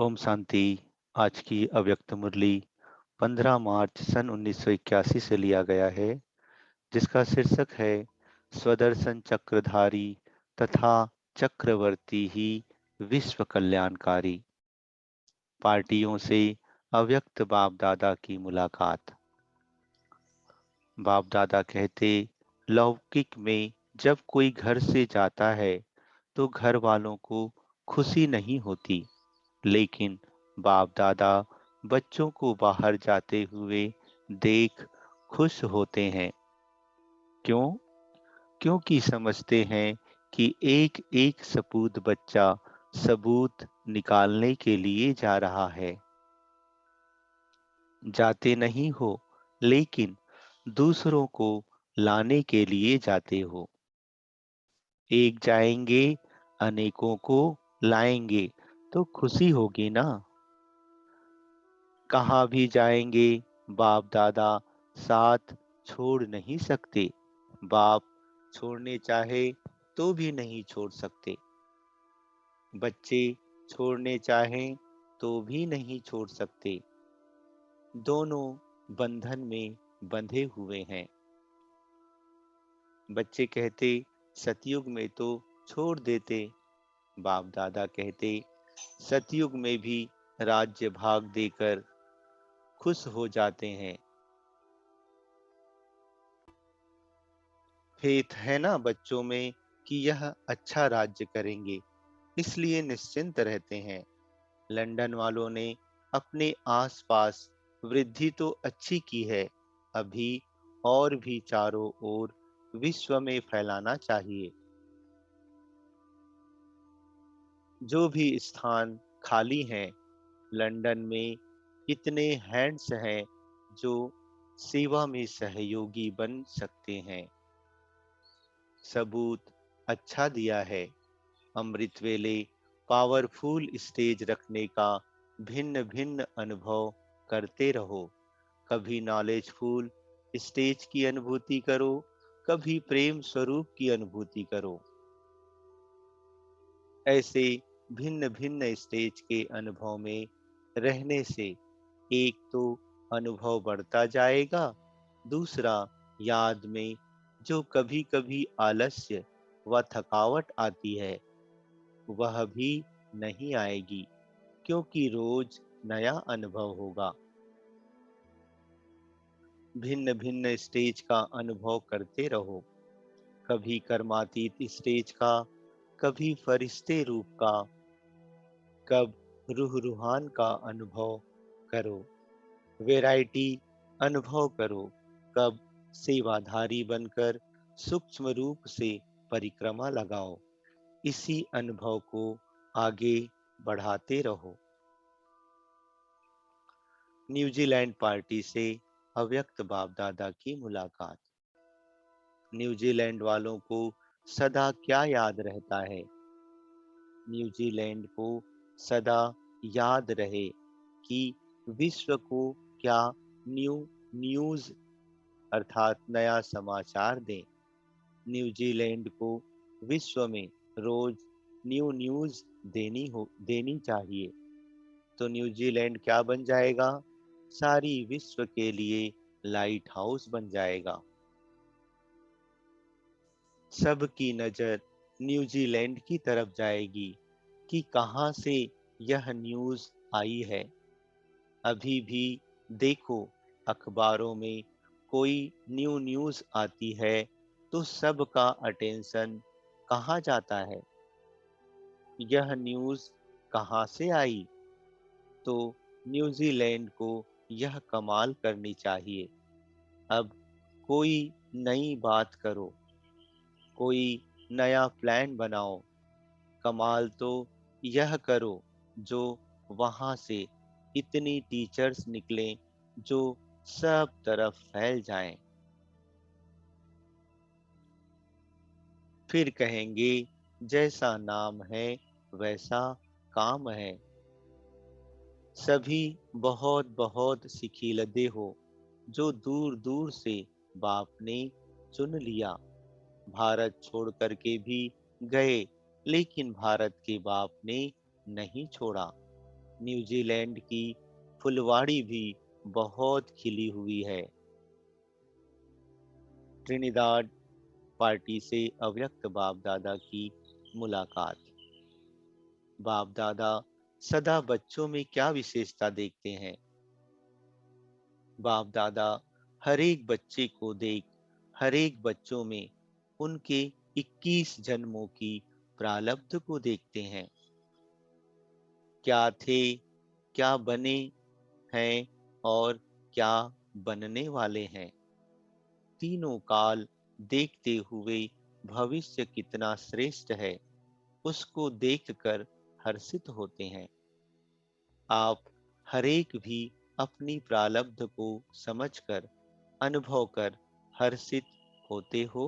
ओम शांति। आज की अव्यक्त मुरली 15 मार्च सन 1981 से लिया गया है, जिसका शीर्षक है स्वदर्शन चक्रधारी तथा चक्रवर्ती ही विश्व कल्याणकारी। पार्टियों से अव्यक्त बाप दादा की मुलाकात। बाप दादा कहते, लौकिक में जब कोई घर से जाता है तो घर वालों को खुशी नहीं होती, लेकिन बाप दादा बच्चों को बाहर जाते हुए देख खुश होते हैं। क्यों? क्योंकि समझते हैं कि एक एक सपूत बच्चा सबूत निकालने के लिए जा रहा है। जाते नहीं हो, लेकिन दूसरों को लाने के लिए जाते हो। एक जाएंगे, अनेकों को लाएंगे, तो खुशी होगी ना। कहाँ भी जाएंगे, बाप दादा साथ छोड़ नहीं सकते। बाप छोड़ने चाहे तो भी नहीं छोड़ सकते। बच्चे छोड़ने चाहें तो भी नहीं छोड़ सकते। दोनों बंधन में बंधे हुए हैं। बच्चे कहते, सतयुग में तो छोड़ देते। बाप दादा कहते, सतयुग में भी राज्य भाग देकर खुश हो जाते हैं। फेथ है ना बच्चों में कि यह अच्छा राज्य करेंगे, इसलिए निश्चिंत रहते हैं। लंदन वालों ने अपने आसपास वृद्धि तो अच्छी की है, अभी और भी चारों ओर विश्व में फैलाना चाहिए। जो भी स्थान खाली हैं, लंदन में कितने हैंड्स हैं जो सेवा में सहयोगी बन सकते हैं। सबूत अच्छा दिया है। अमृत वेले पावरफुल स्टेज रखने का भिन्न भिन्न अनुभव करते रहो। कभी नॉलेजफुल स्टेज की अनुभूति करो, कभी प्रेम स्वरूप की अनुभूति करो। ऐसे भिन्न भिन्न स्टेज के अनुभव में रहने से एक तो अनुभव बढ़ता जाएगा, दूसरा याद में जो कभी कभी आलस्य व थकावट आती है वह भी नहीं आएगी, क्योंकि रोज नया अनुभव होगा। भिन्न भिन्न स्टेज का अनुभव करते रहो। कभी कर्मातीत स्टेज का, कभी फरिश्ते रूप का, कब रूह रूहान का अनुभव करो। वैरायटी अनुभव करो। कब सेवाधारी बनकर सूक्ष्म रूप से परिक्रमा लगाओ। इसी अनुभव को आगे बढ़ाते रहो। न्यूजीलैंड पार्टी से अव्यक्त बाप दादा की मुलाकात। न्यूजीलैंड वालों को सदा क्या याद रहता है? न्यूजीलैंड को सदा याद रहे कि विश्व को क्या न्यू न्यूज अर्थात नया समाचार दें। न्यूजीलैंड को विश्व में रोज न्यू न्यूज देनी चाहिए। तो न्यूजीलैंड क्या बन जाएगा? सारी विश्व के लिए लाइट हाउस बन जाएगा। सबकी नजर न्यूजीलैंड की तरफ जाएगी कि कहां से यह न्यूज आई है। अभी भी देखो, अखबारों में कोई न्यू न्यूज आती है तो सबका अटेंशन कहाँ जाता है? यह न्यूज कहाँ से आई? तो न्यूजीलैंड को यह कमाल करनी चाहिए। अब कोई नई बात करो, कोई नया प्लान बनाओ। कमाल तो यह करो जो वहां से इतनी टीचर्स निकलें जो सब तरफ फैल जाएं। फिर कहेंगे, जैसा नाम है वैसा काम है। सभी बहुत बहुत सिखिलदे हो जो दूर दूर से बाप ने चुन लिया। भारत छोड़ करके भी गए, लेकिन भारत के बाप ने नहीं छोड़ा। न्यूजीलैंड की फुलवाड़ी भी बहुत खिली हुई है। ट्रिनिदाद पार्टी से अव्यक्त बाप दादा की मुलाकात। बाप दादा सदा बच्चों में क्या विशेषता देखते हैं? बाप दादा हर एक बच्चे को देख हर एक बच्चों में उनके 21 जन्मों की प्रारब्ध को देखते हैं। क्या थे, क्या बने हैं और क्या बनने वाले हैं। तीनों काल देखते हुए भविष्य कितना श्रेष्ठ है, उसको देखकर हर्षित होते हैं। आप हरेक भी अपनी प्रारब्ध को समझकर अनुभव कर हर्षित होते हो।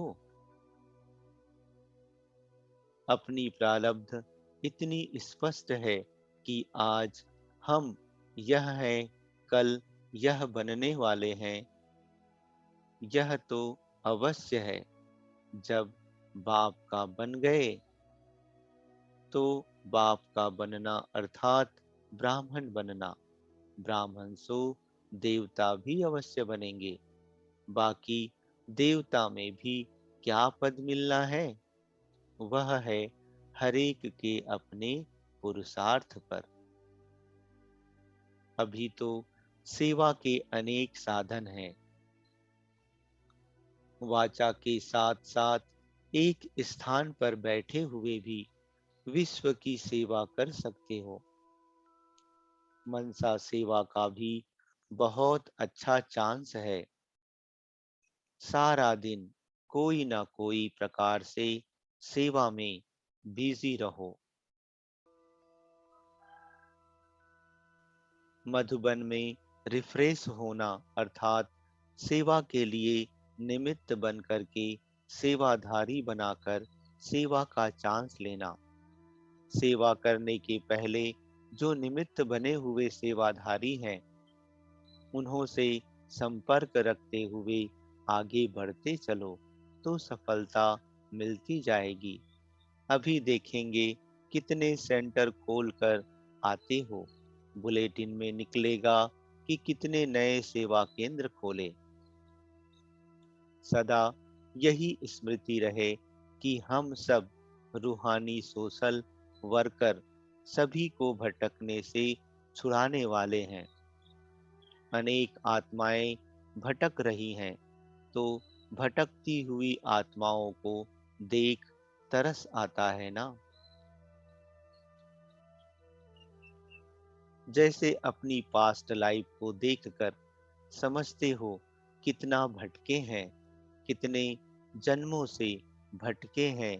अपनी प्रारब्ध इतनी स्पष्ट है कि आज हम यह हैं, कल यह बनने वाले हैं। यह तो अवश्य है। जब बाप का बन गए तो बाप का बनना अर्थात ब्राह्मण बनना। ब्राह्मण सो देवता भी अवश्य बनेंगे। बाकी देवता में भी क्या पद मिलना है? वह है हरेक के अपने पुरुषार्थ पर। अभी तो सेवा के अनेक साधन हैं। वाचा के साथ साथ एक स्थान पर बैठे हुए भी विश्व की सेवा कर सकते हो। मनसा सेवा का भी बहुत अच्छा चांस है। सारा दिन कोई ना कोई प्रकार से सेवा में बिजी रहो। मधुबन में रिफ्रेश होना अर्थात सेवा के लिए निमित्त बन करके सेवाधारी बनाकर सेवा का चांस लेना। सेवा करने के पहले जो निमित्त बने हुए सेवाधारी हैं, उन्हों से संपर्क रखते हुए आगे बढ़ते चलो तो सफलता मिलती जाएगी। अभी देखेंगे कितने सेंटर खोलकर आते हो। बुलेटिन में निकलेगा कि कितने नए सेवा केंद्र खोले। सदा यही स्मृति रहे कि हम सब रूहानी सोशल वर्कर सभी को भटकने से छुड़ाने वाले हैं। अनेक आत्माएं भटक रही हैं, तो भटकती हुई आत्माओं को देख तरस आता है ना। जैसे अपनी पास्ट लाइफ को देखकर समझते हो कितना भटके हैं, कितने जन्मों से भटके हैं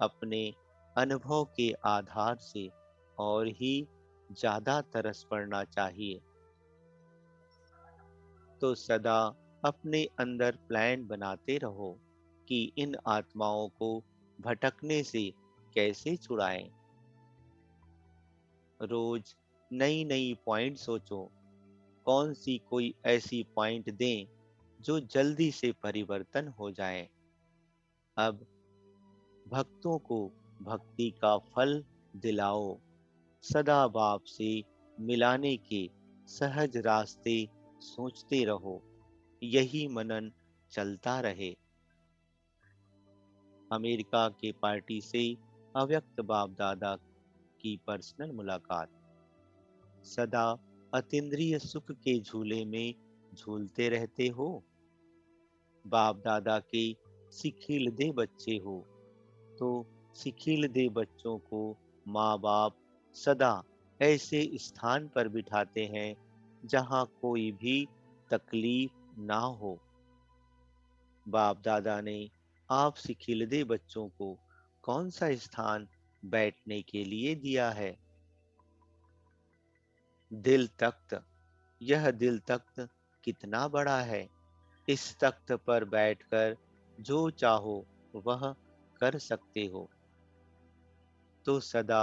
अपने अनुभव के आधार से, और ही ज्यादा तरस पड़ना चाहिए। तो सदा अपने अंदर प्लान बनाते रहो कि इन आत्माओं को भटकने से कैसे छुड़ाएं। रोज नई नई पॉइंट सोचो, कौन सी कोई ऐसी पॉइंट दें जो जल्दी से परिवर्तन हो जाए। अब भक्तों को भक्ति का फल दिलाओ। सदा बाप से मिलाने के सहज रास्ते सोचते रहो। यही मनन चलता रहे। अमेरिका के पार्टी से अव्यक्त बाप दादा की पर्सनल मुलाकात। सदा अतीन्द्रिय सुख के झूले में झूलते रहते हो। बाप दादा के सिखिलदे बच्चे हो, तो सिखिलदे बच्चों को माँ बाप सदा ऐसे स्थान पर बिठाते हैं जहाँ कोई भी तकलीफ ना हो। बाप दादा ने आप सिखिलदे बच्चों को कौन सा स्थान बैठने के लिए दिया है? दिल तख्त। यह दिल तख्त कितना बड़ा है। इस तख्त पर बैठकर जो चाहो वह कर सकते हो। तो सदा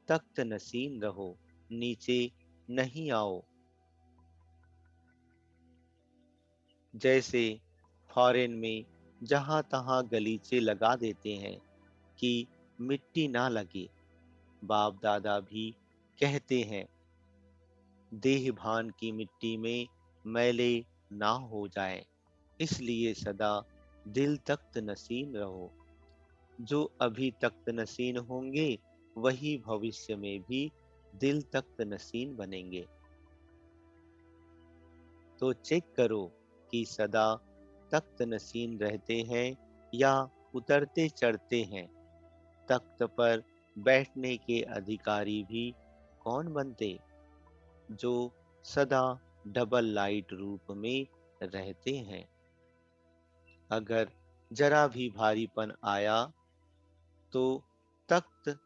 तख्त नसीन रहो, नीचे नहीं आओ। जैसे फॉरेन में जहां तहां गलीचे लगा देते हैं कि मिट्टी ना लगे, बाप दादा भी कहते हैं देह भान की मिट्टी में मैले ना हो जाए, इसलिए सदा दिल तख्त नसीन रहो। जो अभी तख्त नसीन होंगे वही भविष्य में भी दिल तख्त नसीन बनेंगे। तो चेक करो कि सदा तख्त नसीन रहते हैं या उतरते चढ़ते हैं। तख्त पर बैठने के अधिकारी भी कौन बनते? जो सदा डबल लाइट रूप में रहते हैं। अगर जरा भी भारीपन आया तो तख्त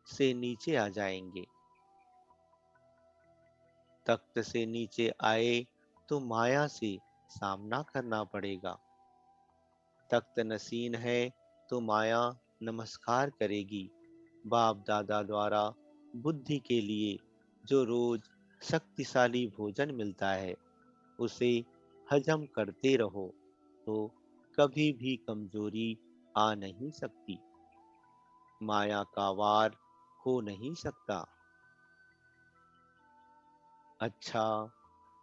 से नीचे आ जाएंगे। तख्त से नीचे आए तो माया से सामना करना पड़ेगा। तख्त नसीन है तो माया नमस्कार करेगी। बाप दादा द्वारा बुद्धि के लिए जो रोज शक्तिशाली भोजन मिलता है उसे हजम करते रहो तो कभी भी कमजोरी आ नहीं सकती। माया का वार हो नहीं सकता। अच्छा,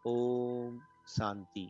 ओम शांति।